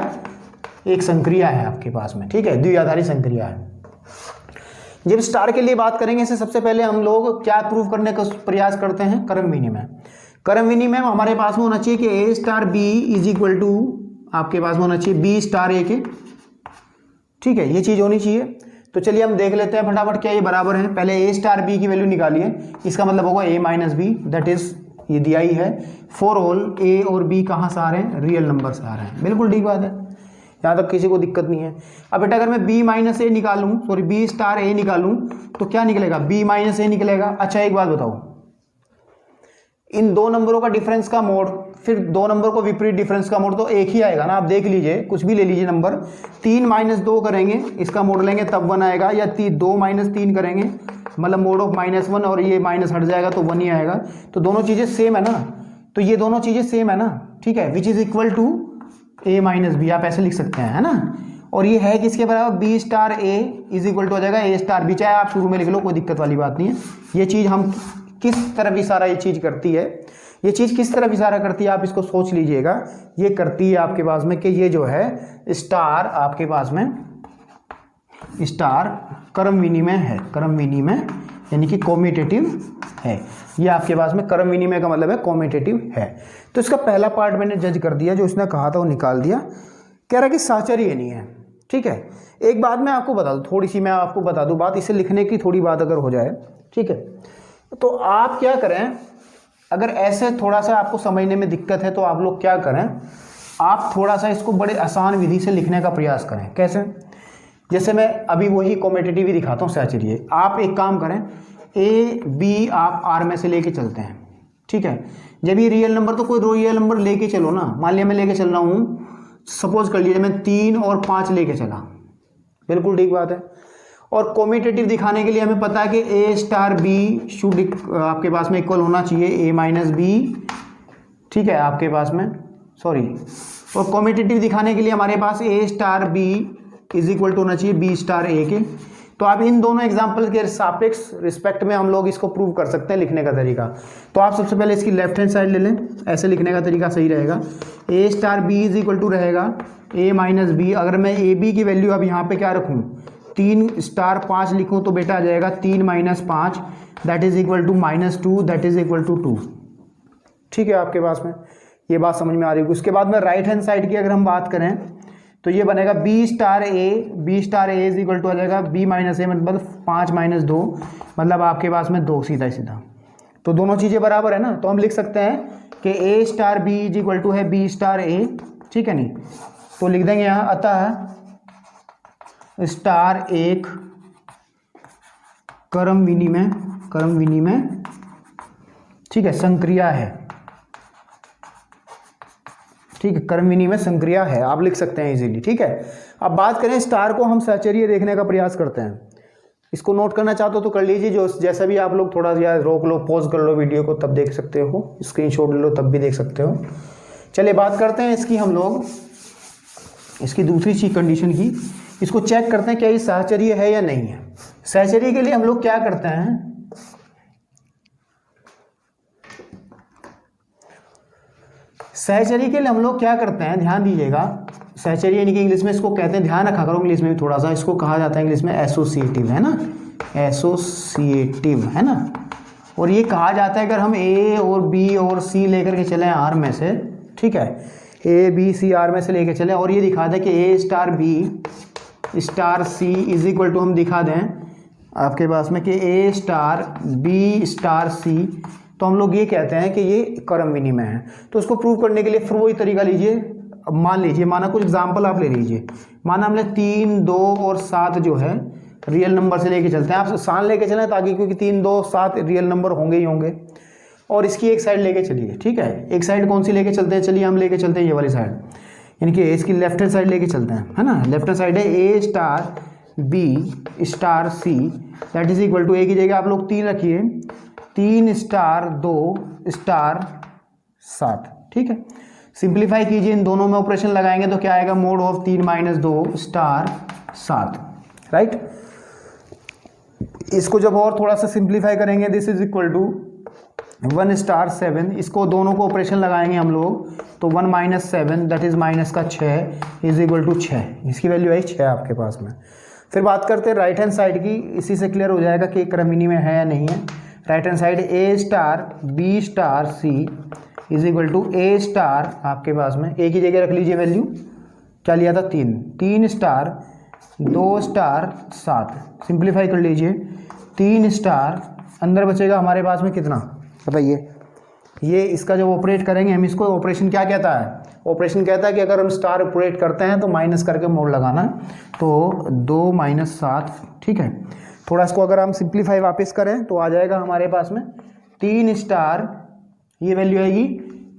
एक संक्रिया है आपके पास में, ठीक है, द्विआधारी संक्रिया है। जब स्टार के लिए बात करेंगे इससे सबसे पहले हम लोग क्या प्रूव करने का प्रयास करते हैं, क्रम विनिमय। क्रम विनिमय हमारे पास में होना चाहिए कि A star B is equal to आपके पास में होना चाहिए बी स्टार ए के, ठीक है, ये चीज होनी चाहिए। तो चलिए हम देख लेते हैं फटाफट क्या ये बराबर है। पहले ए स्टार बी की वैल्यू निकालिए, इसका मतलब होगा ए माइनस बी, दैट इज ये दिया ही है, फॉर ऑल ए और बी कहाँ से आ रहे हैं, रियल नंबर से आ रहे हैं, बिल्कुल ठीक बात है, यहाँ तक किसी को दिक्कत नहीं है। अब बेटा अगर मैं बी माइनस ए निकालूं, सॉरी बी स्टार ए निकालूं, तो क्या निकलेगा, बी माइनस ए निकलेगा। अच्छा एक बात बताओ, इन दो नंबरों का डिफरेंस का मोड, फिर दो नंबर को विपरीत डिफरेंस का मोड तो एक ही आएगा ना, आप देख लीजिए, कुछ भी ले लीजिए नंबर, 3 माइनस 2 करेंगे, इसका मोड लेंगे तब 1 आएगा, या 2 माइनस 3 करेंगे मतलब मोड ऑफ -1 और ये माइनस हट जाएगा तो 1 ही आएगा। तो दोनों चीज़ें सेम है ना, तो ये दोनों चीज़ें सेम है ना, ठीक है, which is equal to A minus B, आप ऐसे लिख सकते हैं, है ना। और ये है किसके बराबर, B star A is equal to हो जाएगा ए स्टार बी, चाहे आप शुरू में लिख लो, कोई दिक्कत वाली बात नहीं है। ये चीज़ हम किस तरफ इशारा ये चीज़ करती है, ये चीज़ किस तरफ इशारा करती है, आप इसको सोच लीजिएगा। ये करती है आपके पास में कि ये जो है स्टार आपके पास में स्टार क्रम विनिमय है, क्रम विनिमय यानी कि कॉम्यूटेटिव है। ये आपके पास में क्रम विनिमय का मतलब है कॉम्यूटेटिव है। तो इसका पहला पार्ट मैंने जज कर दिया, जो इसने कहा था वो निकाल दिया। कह रहा कि साहचर्य नहीं है, ठीक है। एक बात मैं आपको बता दूं, थोड़ी सी मैं आपको बता दूं बात, इसे लिखने की थोड़ी बात अगर हो जाए, ठीक है, तो आप क्या करें, अगर ऐसे थोड़ा सा आपको समझने में दिक्कत है तो आप लोग क्या करें, आप थोड़ा सा इसको बड़े आसान विधि से लिखने का प्रयास करें। कैसे, जैसे मैं अभी वही कॉम्यूटेटिव ही दिखाता हूँ साहचर्य। आप एक काम करें, ए बी आप आर में से लेके चलते हैं, ठीक है। जब ये रियल नंबर, तो कोई रियल नंबर लेके चलो ना, मान लिया मैं लेके चल रहा हूँ, सपोज कर लीजिए मैं 3 और 5 लेके चला, बिल्कुल ठीक बात है। और कॉम्यूटेटिव दिखाने के लिए हमें पता है कि ए स्टार बी शुड आपके पास में इक्वल होना चाहिए ए माइनस बी, ठीक है, आपके पास में सॉरी। और कॉम्यूटेटिव दिखाने के लिए हमारे पास A star B is equal to होना चाहिए बी स्टार ए के। तो आप इन दोनों एग्जाम्पल के सापेक्ष रिस्पेक्ट में हम लोग इसको प्रूव कर सकते हैं लिखने का तरीका। तो आप सबसे पहले इसकी लेफ्ट हैंड साइड ले लें, ऐसे लिखने का तरीका सही रहेगा। A star B is equal to रहेगा ए माइनस बी। अगर मैं ए बी की वैल्यू अब यहाँ पे क्या रखूँ, 3 स्टार 5 लिखूँ तो बेटा आ जाएगा 3 minus 5 that is equal to -2 that is equal to 2, ठीक है। आपके पास में ये बात समझ में आ रही है। उसके बाद में राइट हैंड साइड की अगर हम बात करें तो ये बनेगा B star A is equal to आ जाएगा बी माइनस ए, मतलब 5 माइनस 2 मतलब आपके पास में 2, सीधा सीधा। तो दोनों चीज़ें बराबर है ना, तो हम लिख सकते हैं कि A star B is equal to है बी स्टार ए, ठीक है नहीं। तो लिख देंगे यहाँ, अतः स्टार एक क्रम विनिमय ठीक है संक्रिया है, ठीक है, क्रम विनिमय संक्रिया है, आप लिख सकते हैं इजीली, ठीक है। अब बात करें स्टार को हम साहचर्य देखने का प्रयास करते हैं। इसको नोट करना चाहते हो तो कर लीजिए, जो जैसा भी आप लोग थोड़ा या रोक लो, पॉज कर लो वीडियो को, तब देख सकते हो, स्क्रीनशॉट ले लो तब भी देख सकते हो। चलिए बात करते हैं इसकी, हम लोग इसकी दूसरी चीज कंडीशन की, इसको चेक करते हैं क्या ये साहचर्य है या नहीं है। साहचर्य के लिए हम लोग क्या करते हैं, सहचर्य के लिए हम लोग क्या करते हैं, ध्यान दीजिएगा। सहचर्य यानी कि इंग्लिश में इसको कहते हैं, ध्यान रखा करो इंग्लिश में भी थोड़ा सा, इसको कहा जाता है इंग्लिश में एसोसिएटिव, है ना, एसोसिएटिव, है ना। और ये कहा जाता है अगर हम ए और बी और सी लेकर के चलें आर में से, ठीक है, ए बी सी आर में से लेकर चलें और ये दिखा दें कि A star B star C is equal to, हम दिखा दें आपके पास में कि A star B star C, तो हम लोग ये कहते हैं कि ये क्रम विनिमय है। तो उसको प्रूव करने के लिए फिर वही तरीका लीजिए। अब मान लीजिए, माना कुछ एग्जांपल आप ले लीजिए, माना हमने 3, 2 और 7 जो है रियल नंबर से लेके चलते हैं, आप सान लेके चलें ताकि, क्योंकि 3, 2, 7 रियल नंबर होंगे ही होंगे। और इसकी एक साइड लेके चलिए, ठीक है, एक साइड कौन सी लेके चलते हैं, चलिए हम लेके चलते हैं ये वाली साइड, यानी कि इसकी लेफ्ट हैंड साइड लेके चलते हैं, है ना। लेफ्ट हैंड साइड है A star B star C that is equal to, A की जगह आप लोग 3 रखिए, 3 स्टार 2 स्टार 7। ठीक है, सिंप्लीफाई कीजिए, इन दोनों में ऑपरेशन लगाएंगे तो क्या आएगा, mod of 3 minus 2 star 7। Right, इसको जब और थोड़ा सा सिंप्लीफाई करेंगे, this is equal to 1 star 7, इसको दोनों को ऑपरेशन लगाएंगे हम लोग तो 1 माइनस 7 दैट इज माइनस का 6 इज इक्वल टू 6, इसकी वैल्यू आई 6 आपके पास में। फिर बात करते हैं राइट हैंड साइड की, इसी से क्लियर हो जाएगा कि क्रमिनी में है या नहीं है। Right hand side A star B star C is equal to A star, आपके पास में ए की जगह रख लीजिए वैल्यू, क्या लिया था 3 स्टार 2 स्टार 7, सिंप्लीफाई कर लीजिए, 3 स्टार अंदर बचेगा हमारे पास में कितना बताइए। ये इसका जब ऑपरेट करेंगे हम, इसको ऑपरेशन क्या कहता है, ऑपरेशन कहता है कि अगर हम स्टार ऑपरेट करते हैं तो माइनस करके मोड लगाना है, तो 2 माइनस 7। ठीक है, थोड़ा इसको अगर हम सिंप्लीफाई वापस करें तो आ जाएगा हमारे पास में 3 स्टार, ये वैल्यू आएगी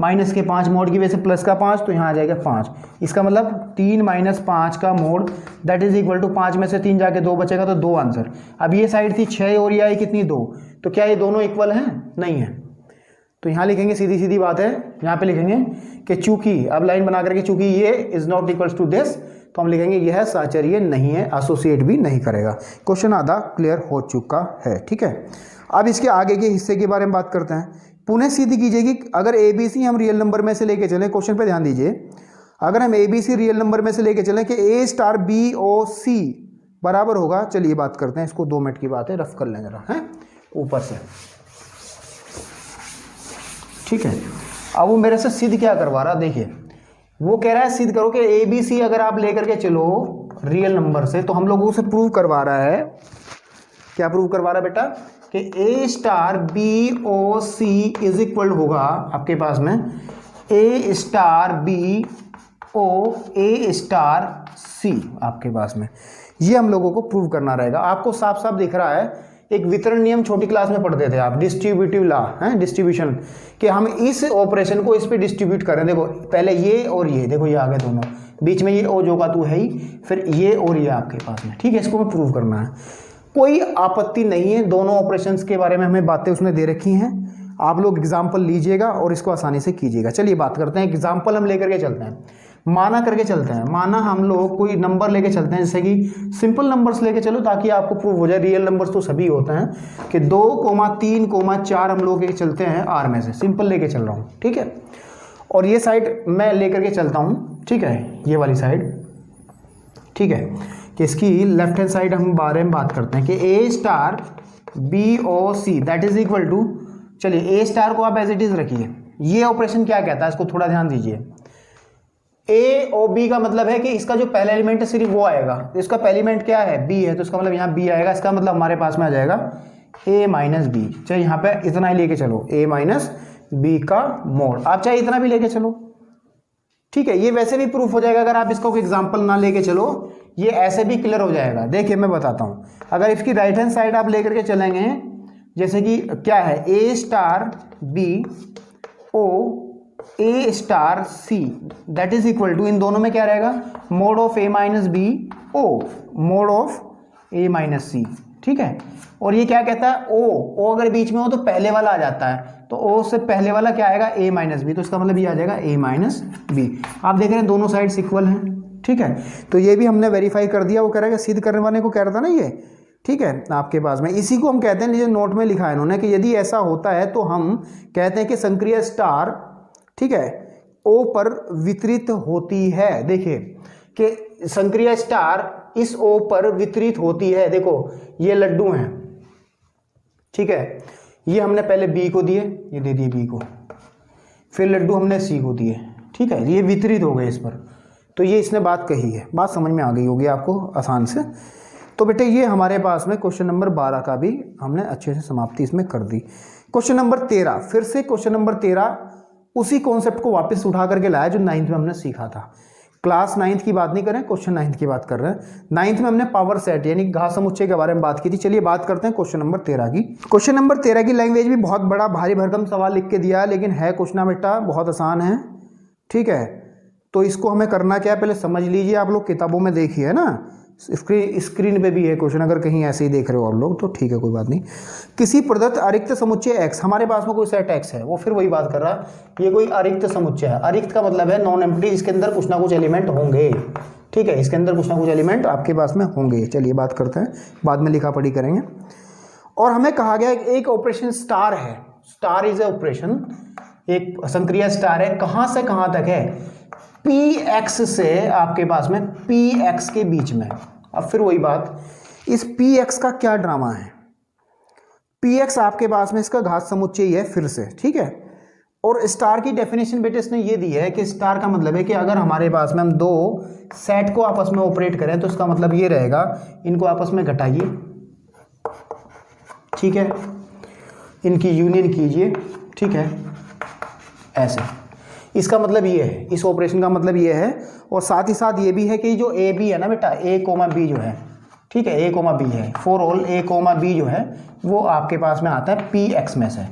माइनस के 5, मोड की वजह से प्लस का 5, तो यहाँ आ जाएगा 5। इसका मतलब 3 माइनस 5 का mod that is equal to 5 में से 3 जाके 2 बचेगा तो 2 आंसर। अब ये साइड थी 6 और ये आई कितनी 2, तो क्या ये दोनों इक्वल हैं, नहीं है, तो यहाँ लिखेंगे सीधी सीधी बात है, यहाँ पे लिखेंगे कि चूंकि, अब लाइन बना करके चूंकि ये is not equals to this, तो हम लिखेंगे यह साहचर्य नहीं है, एसोसिएट भी नहीं करेगा। क्वेश्चन आधा क्लियर हो चुका है। ठीक है, अब इसके आगे के हिस्से के बारे में बात करते हैं। पुनः सिद्ध कीजिए कि अगर ए बी सी हम रियल नंबर में से लेके चलें, क्वेश्चन पे ध्यान दीजिए, अगर हम A B C real number में से लेके चलें कि ए स्टार बी ओ सी बराबर होगा, चलिए बात करते हैं इसको, 2 मिनट की बात है, रफ कर लें जरा है ऊपर से। ठीक है, अब वो मेरे से सिद्ध क्या करवा रहा, देखिए वो कह रहा है सिद्ध करो कि ए बी सी अगर आप लेकर के चलो रियल नंबर से, तो हम लोगों से प्रूव करवा रहा है, क्या प्रूव करवा रहा है बेटा, कि A star B O C is equal होगा आपके पास में A star B O A star C आपके पास में, ये हम लोगों को प्रूव करना रहेगा। आपको साफ साफ दिख रहा है, एक वितरण नियम छोटी क्लास में पढ़ते थे आप, डिस्ट्रीब्यूटिव लॉ है, डिस्ट्रीब्यूशन, कि हम इस ऑपरेशन को इस पे डिस्ट्रीब्यूट करें। देखो पहले ये और ये, देखो ये आ गए दोनों, बीच में ये ओ जो का तू है ही, फिर ये और ये आपके पास में। ठीक है, इसको हमें प्रूव करना है, कोई आपत्ति नहीं है, दोनों ऑपरेशंस के बारे में हमें बातें उसने दे रखी हैं, आप लोग एग्जाम्पल लीजिएगा और इसको आसानी से कीजिएगा। चलिए बात करते हैं, एग्जाम्पल हम लेकर के चलते हैं, माना करके चलते हैं, माना हम लोग कोई नंबर लेके चलते हैं, जैसे कि सिंपल नंबर्स लेके चलो ताकि आपको प्रूव हो जाए, रियल नंबर्स तो सभी होते हैं, कि 2, 3, 4 हम लोग लेके चलते हैं आर में से, सिंपल लेके चल रहा हूँ। ठीक है, और ये साइड मैं लेकर के चलता हूँ, ठीक है, ये वाली साइड। ठीक है, कि इसकी लेफ्ट हैंड साइड हम बारे में बात करते हैं कि A star B O C that is equal to, चलिए ए स्टार को आप एज इट इज रखिए, ये ऑपरेशन क्या कहता है इसको थोड़ा ध्यान दीजिए। ए ओ बी का मतलब है कि इसका जो पहला एलिमेंट है सिर्फ वो आएगा, तो इसका पहला एलिमेंट क्या है, बी है, तो इसका मतलब यहाँ बी आएगा, इसका मतलब हमारे पास में आ जाएगा ए माइनस बी। चाहे यहाँ पे इतना ही लेके चलो, ए माइनस बी का मोड, आप चाहे इतना भी लेके चलो। ठीक है, ये वैसे भी प्रूफ हो जाएगा, अगर आप इसका कोई एग्जाम्पल ना लेके चलो, ये ऐसे भी क्लियर हो जाएगा। देखिए मैं बताता हूँ, अगर इसकी राइट हैंड साइड आप लेकर के चलेंगे, जैसे कि क्या है, A star B O A star C that is equal to, इन दोनों में क्या रहेगा, mod of A minus B o mod of A minus C. ठीक है, और ये क्या कहता है, ओ अगर बीच में हो तो पहले वाला आ जाता है, तो ओ से पहले वाला क्या आएगा, ए माइनस बी, तो इसका मतलब ये आ जाएगा ए माइनस बी। आप देख रहे हैं दोनों साइड्स इक्वल हैं। ठीक है, तो ये भी हमने वेरीफाई कर दिया, वो कह रहा है कि सिद्ध करने वाले को कह रहा था ना ये। ठीक है, आपके पास में इसी को हम कहते हैं, नीचे नोट में लिखा है इन्होंने कि यदि ऐसा होता है तो हम कहते हैं कि संक्रिया स्टार, ठीक है, ओ पर वितरित होती है। देखिए कि संक्रिया स्टार इस ओ पर वितरित होती है। देखो ये लड्डू हैं, ठीक है, ये हमने पहले बी को दिए, ये दे दिए बी को, फिर लड्डू हमने सी को दिए। ठीक है, ये वितरित हो गए इस पर, तो ये इसने बात कही है, बात समझ में आ गई होगी आपको आसान से। तो बेटे ये हमारे पास में क्वेश्चन नंबर 12 का भी हमने अच्छे से समाप्ति इसमें कर दी। क्वेश्चन नंबर 13, फिर से क्वेश्चन नंबर 13 उसी कॉन्सेप्ट को वापस उठा करके लाया जो 9th में हमने सीखा था। क्लास 9th की बात नहीं कर रहे हैं, क्वेश्चन 9th की बात कर रहे हैं। 9th में हमने पावर सेट यानी घात समुच्चय के बारे में बात की थी। चलिए बात करते हैं क्वेश्चन नंबर 13 की। क्वेश्चन नंबर 13 की लैंग्वेज भी बहुत बड़ा भारी भरकम सवाल लिख के दिया है, लेकिन है क्वेश्चन बेटा बहुत आसान है। ठीक है, तो इसको हमें करना क्या है, पहले समझ लीजिए, आप लोग किताबों में देखिए ना स्क्रीन पे भी है क्वेश्चन, अगर कहीं ऐसे ही देख रहे हो आप लोग तो ठीक है, कोई बात नहीं। किसी प्रदत्त अरिक्त समुच्चय x, हमारे पास में कोई सेट x है, वो फिर वही बात कर रहा है, ये कोई अरिक्त समुच्चय है। अरिक्त का मतलब है नॉन एम्प्टी, इसके अंदर कुछ ना कुछ एलिमेंट होंगे, ठीक है, इसके अंदर कुछ ना कुछ एलिमेंट आपके पास में होंगे। चलिए बात करते हैं, बाद में लिखा पढ़ी करेंगे। और हमें कहा गया एक ऑपरेशन स्टार है, स्टार इज ए ऑपरेशन, एक संक्रिया स्टार है, कहाँ से कहाँ तक है, px से आपके पास में px के बीच में। अब फिर वही बात, इस px का क्या ड्रामा है, px आपके पास में इसका घात समुच्चय ही है फिर से, ठीक है। और स्टार की डेफिनेशन बेटे इसने ये दी है कि स्टार का मतलब है कि अगर हमारे पास में हम दो सेट को आपस में ऑपरेट करें तो इसका मतलब ये रहेगा, इनको आपस में घटाइए, ठीक है, इनकी यूनियन कीजिए, ठीक है, ऐसे। इसका मतलब ये है, इस ऑपरेशन का मतलब ये है। और साथ ही साथ ये भी है कि जो ए बी है ना बेटा, ए कोमा बी जो है, ठीक है, ए कोमा बी है, for all A comma B जो है वो आपके पास में आता है पी एक्स में से।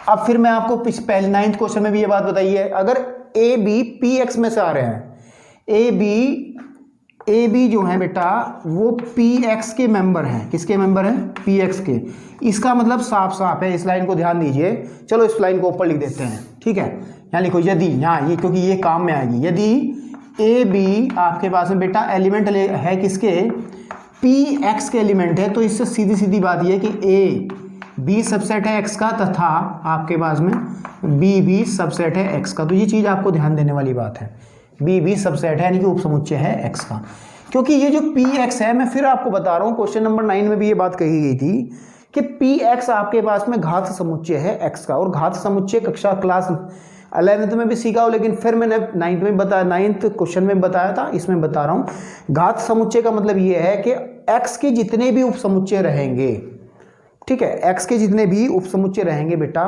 अब फिर मैं आपको पहले 9th क्वेश्चन में भी ये बात बताई है, अगर ए बी पी एक्स में से आ रहे हैं, ए बी जो है बेटा वो पी एक्स के मेंबर हैं, किसके मेंबर हैं, पी एक्स के। इसका मतलब साफ साफ है, इस लाइन को ध्यान दीजिए, चलो इस लाइन को ऊपर लिख देते हैं, ठीक है, यहाँ लिखो यदि, यहाँ ये क्योंकि ये काम में आएगी, यदि ए बी आपके पास में बेटा एलिमेंट है किसके, पी एक्स के एलिमेंट है, तो इससे सीधी सीधी बात ये है कि ए बी सबसेट है एक्स का तथा आपके पास में बी भी सबसेट है एक्स का। तो ये चीज़ आपको ध्यान देने वाली बात है, बी भी सबसेट है यानी कि उपसमुच्चय है एक्स का। क्योंकि ये जो पी एक्स है, मैं फिर आपको बता रहा हूँ, क्वेश्चन नंबर 9 में भी ये बात कही गई थी कि पी एक्स आपके पास में घात समुच्चय है एक्स का। और घात समुच्चय कक्षा क्लास 11th में भी सीखा हो, लेकिन फिर मैंने 9th में बताया, 9th क्वेश्चन में बताया था, इसमें बता रहा हूँ। घात समुच्चय का मतलब ये है कि एक्स के जितने भी उपसमुच्चय रहेंगे, ठीक है, एक्स के जितने भी उपसमुच्चय रहेंगे बेटा,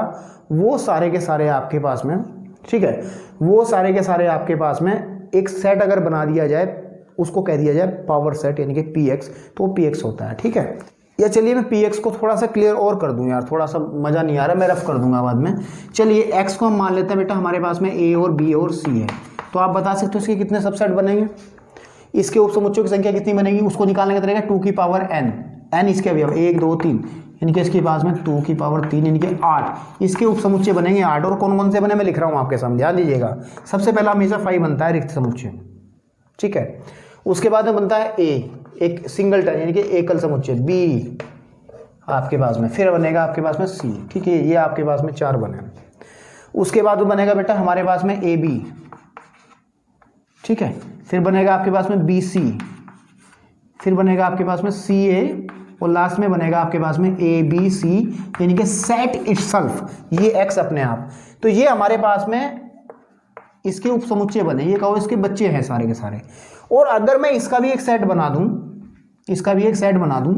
वो सारे के सारे आपके पास में, ठीक है, वो सारे के सारे आपके पास में एक सेट अगर बना दिया जाए, उसको कह दिया जाए पावर सेट यानी कि पी एक्स, तो वो पी एक्स होता है, ठीक है। या चलिए मैं पी एक्स को थोड़ा सा क्लियर और कर दूं यार, थोड़ा सा मज़ा नहीं आ रहा, मैं रफ कर दूंगा बाद में। चलिए एक्स को हम मान लेते हैं बेटा, हमारे पास में ए और बी और सी है, तो आप बता सकते हो इसके कितने सबसेट बनेंगे, इसके उपसमुच्चयों की संख्या कितनी बनेगी, उसको निकालने का तरीका 2 की पावर n, n इसके अभी 1 2 3, इनके इसके पास में 2 की पावर 3 इनके 8, इसके उपसमुच्चय बनेंगे 8। और कौन कौन से बने मैं लिख रहा हूँ आपके सामने, ध्यान दीजिएगा। सबसे पहला हमेशा 5 बनता है रिक्त समुच्चय, ठीक है। उसके बाद में बनता है ए, एक सिंगलटन यानी कि एकल समुच्चय, बी आपके पास में, फिर बनेगा आपके पास में सी, ठीक है, ये आपके पास में 4 बने। उसके बाद बनेगा बेटा हमारे पास में ए बी, ठीक है, फिर बनेगा आपके पास में बी सी, फिर बनेगा आपके पास में सी ए, और लास्ट में बनेगा आपके पास में ए बी सी यानी कि सेट इटसेल्फ, ये एक्स अपने आप। तो ये हमारे पास में इसके उपसमुच्चय बने, ये कहो इसके बच्चे हैं सारे के सारे। और अगर मैं इसका भी एक सेट बना दूं, इसका भी एक सेट बना दूं,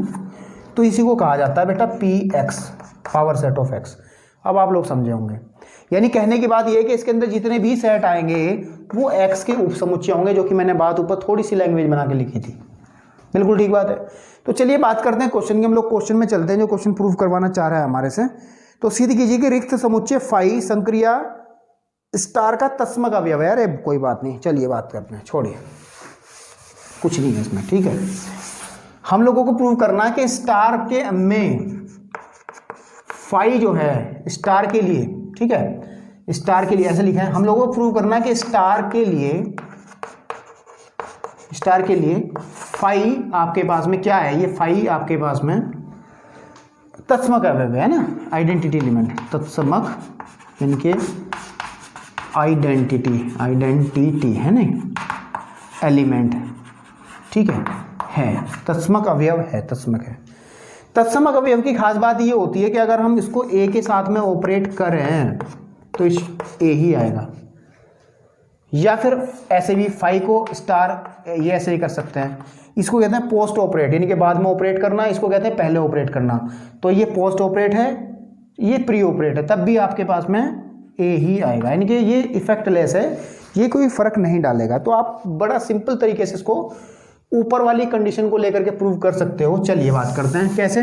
तो इसी को कहा जाता है बेटा P x, power set of x. अब आप लोग समझे होंगे, यानी कहने की बात यह है कि इसके अंदर जितने भी सेट आएंगे वो एक्स के उपसमुच्चय होंगे, जो कि मैंने बात ऊपर थोड़ी सी लैंग्वेज बना के लिखी थी, बिल्कुल ठीक बात है। तो चलिए बात करते हैं क्वेश्चन की, हम लोग क्वेश्चन में चलते हैं, जो क्वेश्चन प्रूव करवाना चाह रहा है हमारे से। तो सिद्ध कीजिए कि रिक्त समुच्चय फाई संक्रिया स्टार का तस्मक अवयव है। अरे कोई बात नहीं, चलिए बात करते हैं, छोड़िए, कुछ नहीं है इसमें, ठीक है। हम लोगों को प्रूव करना है कि स्टार के में फाई जो है स्टार के लिए, ठीक है, स्टार के लिए ऐसे लिखा है, हम लोगों को प्रूव करना है कि स्टार के लिए फाई आपके पास में क्या है, ये फाई आपके पास में तत्समक अवयव है ना, आइडेंटिटी एलिमेंट, तत्समक यानी कि आइडेंटिटी है ना, एलिमेंट, ठीक है तत्समक अवयव है, तत्समक है। तत्समक अवयव की खास बात ये होती है कि अगर हम इसको ए के साथ में ऑपरेट करें तो इस ए ही आएगा, या फिर ऐसे भी फाई को स्टार ये ऐसे ही कर सकते हैं। इसको कहते हैं पोस्ट ऑपरेट, यानी कि बाद में ऑपरेट करना, इसको कहते हैं पहले ऑपरेट करना। तो ये पोस्ट ऑपरेट है, ये प्री ऑपरेट है, तब भी आपके पास में ए ही आएगा, यानी कि ये इफेक्टलेस है, ये कोई फर्क नहीं डालेगा। तो आप बड़ा सिंपल तरीके से इसको ऊपर वाली कंडीशन को लेकर के प्रूव कर सकते हो। चलिए बात करते हैं कैसे।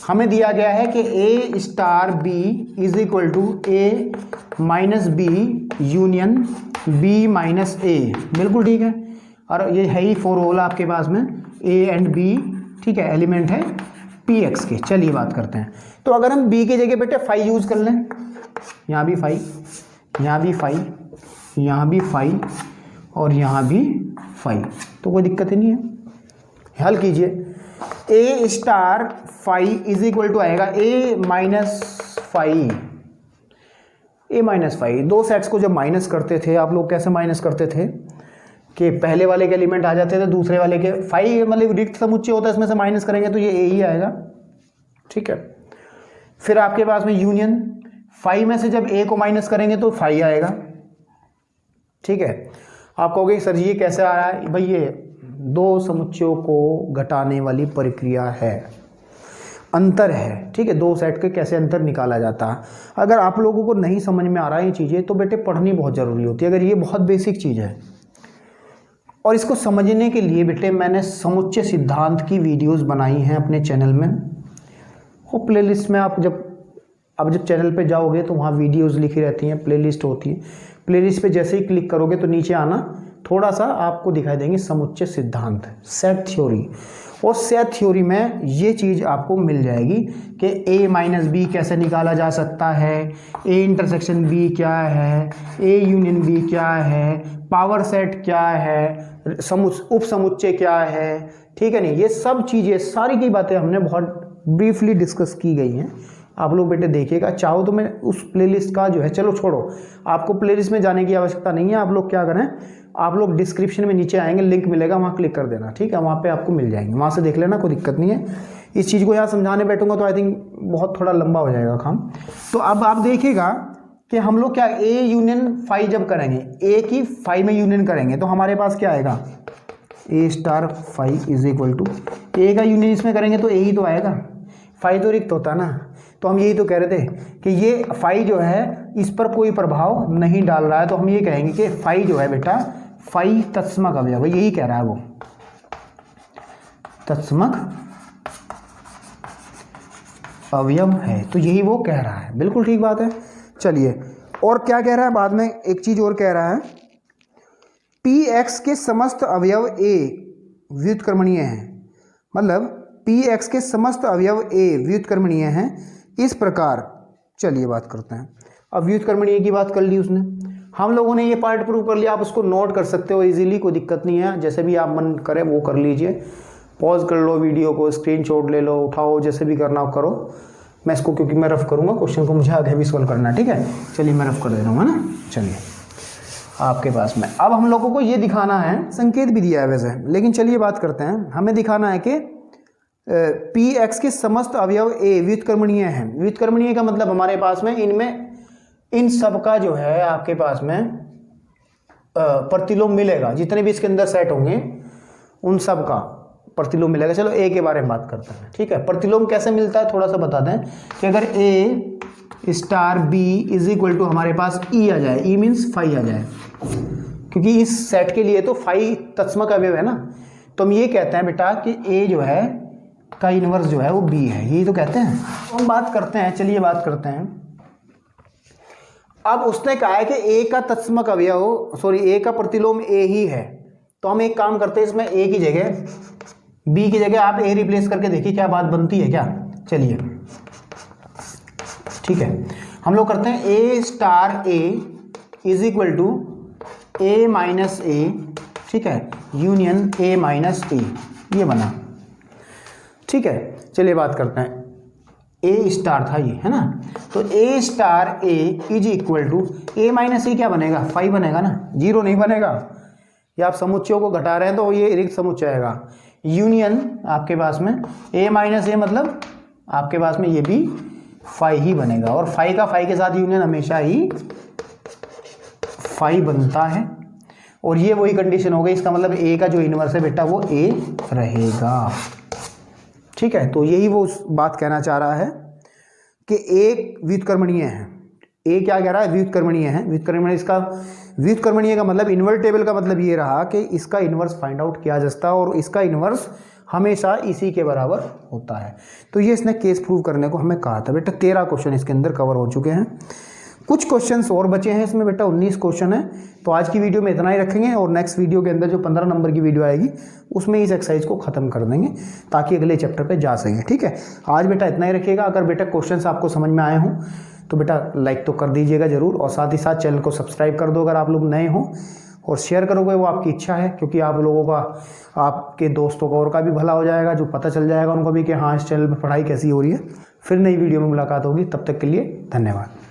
हमें दिया गया है कि A star B is equal to A minus B union B minus A, बिल्कुल ठीक है। और ये है ही फॉर ऑल आपके पास में ए एंड बी, ठीक है, एलिमेंट है पी एक्स के। चलिए बात करते हैं। तो अगर हम बी की जगह बेटे 5 यूज़ कर लें, यहाँ भी 5, यहाँ भी 5, यहाँ भी 5 और यहाँ भी 5, तो कोई दिक्कत ही नहीं है। हल कीजिए। ए स्टार 5 इज इक्वल टू आएगा ए माइनस 5, ए माइनस 5। दो सेट्स को जब माइनस करते थे आप लोग, कैसे माइनस करते थे कि पहले वाले के एलिमेंट आ जाते थे, दूसरे वाले के 5 मतलब रिक्त समुच्चय होता है, इसमें से माइनस करेंगे तो ये ए ही आएगा, ठीक है। फिर आपके पास में यूनियन 5 में से जब ए को माइनस करेंगे तो 5 आएगा, ठीक है। आप कहोगे सर जी ये कैसे आ रहा है? भाई ये दो समुच्चयों को घटाने वाली प्रक्रिया है, अंतर है, ठीक है। दो सेट के कैसे अंतर निकाला जाता है। अगर आप लोगों को नहीं समझ में आ रहा है ये चीज़ें तो बेटे पढ़नी बहुत ज़रूरी होती है। अगर ये बहुत बेसिक चीज़ है और इसको समझने के लिए बेटे मैंने समुच्चय सिद्धांत की वीडियोस बनाई हैं अपने चैनल में, वो प्लेलिस्ट में आप जब चैनल पे जाओगे तो वहाँ वीडियोस लिखी रहती हैं, प्लेलिस्ट होती है। प्लेलिस्ट पे जैसे ही क्लिक करोगे तो नीचे आना, थोड़ा सा आपको दिखाई देंगे समुच्चय सिद्धांत, सेट थ्योरी। और सेट थ्योरी में ये चीज़ आपको मिल जाएगी कि ए माइनस बी कैसे निकाला जा सकता है, ए इंटरसेक्शन बी क्या है, ए यूनियन बी क्या है, पावर सेट क्या है, उप समुच्चय क्या है, ठीक है नहीं। ये सब चीज़ें, सारी की बातें हमने बहुत ब्रीफली डिस्कस की गई हैं। आप लोग बेटे देखिएगा। चाहो तो मैं उस प्लेलिस्ट का जो है, चलो छोड़ो, आपको प्लेलिस्ट में जाने की आवश्यकता नहीं है। आप लोग क्या करें, आप लोग डिस्क्रिप्शन में नीचे आएंगे, लिंक मिलेगा, वहाँ क्लिक कर देना, ठीक है। वहाँ पे आपको मिल जाएंगे, वहाँ से देख लेना, कोई दिक्कत नहीं है। इस चीज़ को यहाँ समझाने बैठूंगा तो आई थिंक बहुत थोड़ा लंबा हो जाएगा काम। तो अब आप देखिएगा कि हम लोग क्या ए यूनियन 5 जब करेंगे, ए की 5 में यूनियन करेंगे तो हमारे पास क्या आएगा, ए स्टार 5 इज इक्वल टू ए का यूनियन इसमें करेंगे तो ए ही तो आएगा, 5 तो रिक्त होता ना। तो हम यही तो कह रहे थे कि ये 5 जो है इस पर कोई प्रभाव नहीं डाल रहा है, तो हम ये कहेंगे कि 5 जो है बेटा 5 तत्समक अवयव, यही कह रहा है वो, तत्समक अवयव है, तो यही वो कह रहा है। बिल्कुल ठीक बात है। चलिए और क्या कह रहा है बाद में, एक चीज और कह रहा है, पी एक्स के समस्त अवयव ए व्युत्क्रमणीय हैं, मतलब पी एक्स के समस्त अवयव ए व्युत्क्रमणीय हैं इस प्रकार। चलिए बात करते हैं। अब व्युत्क्रमणीय की बात कर ली उसने, हम लोगों ने ये पार्ट प्रूव कर लिया। आप उसको नोट कर सकते हो इजीली, कोई दिक्कत नहीं है, जैसे भी आप मन करे वो कर लीजिए। पॉज कर लो वीडियो को, स्क्रीनशॉट ले लो, उठाओ, जैसे भी करना हो करो। मैं इसको क्योंकि मैं रफ करूँगा क्वेश्चन को, मुझे आगे भी सॉल्व करना है, ठीक है। चलिए मैं रफ कर दे रहा हूँ, है ना। चलिए आपके पास में अब हम लोगों को ये दिखाना है, संकेत भी दिया है वैसे, लेकिन चलिए बात करते हैं। हमें दिखाना है कि पी एक्स के समस्त अवयव ए व्युत्क्रमणीय हैं। व्युत्क्रमणीय का मतलब हमारे पास में इनमें इन सब का जो है आपके पास में प्रतिलोम मिलेगा, जितने भी इसके अंदर सेट होंगे उन सब का प्रतिलोम मिलेगा। चलो ए के बारे में बात करते हैं, ठीक है। प्रतिलोम कैसे मिलता है थोड़ा सा बता दें कि अगर A star B is equal to हमारे पास ई आ जाए, ई मीन्स 5 आ जाए, क्योंकि इस सेट के लिए तो 5 तत्समक अवयव है ना, तो हम ये कहते हैं बेटा कि ए जो है का इनवर्स जो है वो बी है, यही तो कहते हैं। हम बात करते हैं, चलिए बात करते हैं। अब उसने कहा है कि ए का तत्समक अवयव, सॉरी ए का प्रतिलोम ए ही है, तो हम एक काम करते हैं, इसमें ए की जगह बी की जगह आप ए रिप्लेस करके देखिए क्या बात बनती है क्या। चलिए ठीक है, हम लोग करते हैं A star A is equal to A minus A, ठीक है, यूनियन ए माइनस ए, ये बना, ठीक है। चलिए बात करते हैं, ए स्टार था ये, है ना, तो A star A is equal to A minus A क्या बनेगा, 5 बनेगा ना, 0 नहीं बनेगा। या आप समुच्चयों को घटा रहे हैं तो ये रिक्त समुच्चय आएगा। यूनियन आपके पास में ए माइनस ए मतलब आपके पास में ये भी 5 ही बनेगा, और 5 का 5 के साथ यूनियन हमेशा ही 5 बनता है, और ये वही कंडीशन हो गई। इसका मतलब ए का जो इनवर्स है बेटा वो ए रहेगा, ठीक है। तो यही वो बात कहना चाह रहा है कि एक व्युत्क्रमणीय है। ए क्या कह रहा है, व्युत्क्रमणीय है। व्युत्क्रमणीय, इसका व्युत्क्रमणीय का मतलब इन्वर्टेबल का मतलब ये रहा कि इसका इन्वर्स फाइंड आउट किया जाता है, और इसका इन्वर्स हमेशा इसी के बराबर होता है। तो ये इसने केस प्रूव करने को हमें कहा था बेटा। 13 क्वेश्चन इसके अंदर कवर हो चुके हैं। कुछ क्वेश्चंस और बचे हैं इसमें बेटा, 19 क्वेश्चन है। तो आज की वीडियो में इतना ही रखेंगे और नेक्स्ट वीडियो के अंदर जो 15 नंबर की वीडियो आएगी उसमें इस एक्सरसाइज को ख़त्म कर देंगे ताकि अगले चैप्टर पे जा सकें। ठीक है, आज बेटा इतना ही रखिएगा। अगर बेटा क्वेश्चंस आपको समझ में आए हों तो बेटा लाइक तो कर दीजिएगा ज़रूर, और साथ ही साथ चैनल को सब्सक्राइब कर दो अगर आप लोग नए हों, और शेयर करोगे वो आपकी इच्छा है, क्योंकि आप लोगों का, आपके दोस्तों का और का भी भला हो जाएगा, जो पता चल जाएगा उनको भी कि हाँ इस चैनल पर पढ़ाई कैसी हो रही है। फिर नई वीडियो में मुलाकात होगी, तब तक के लिए धन्यवाद।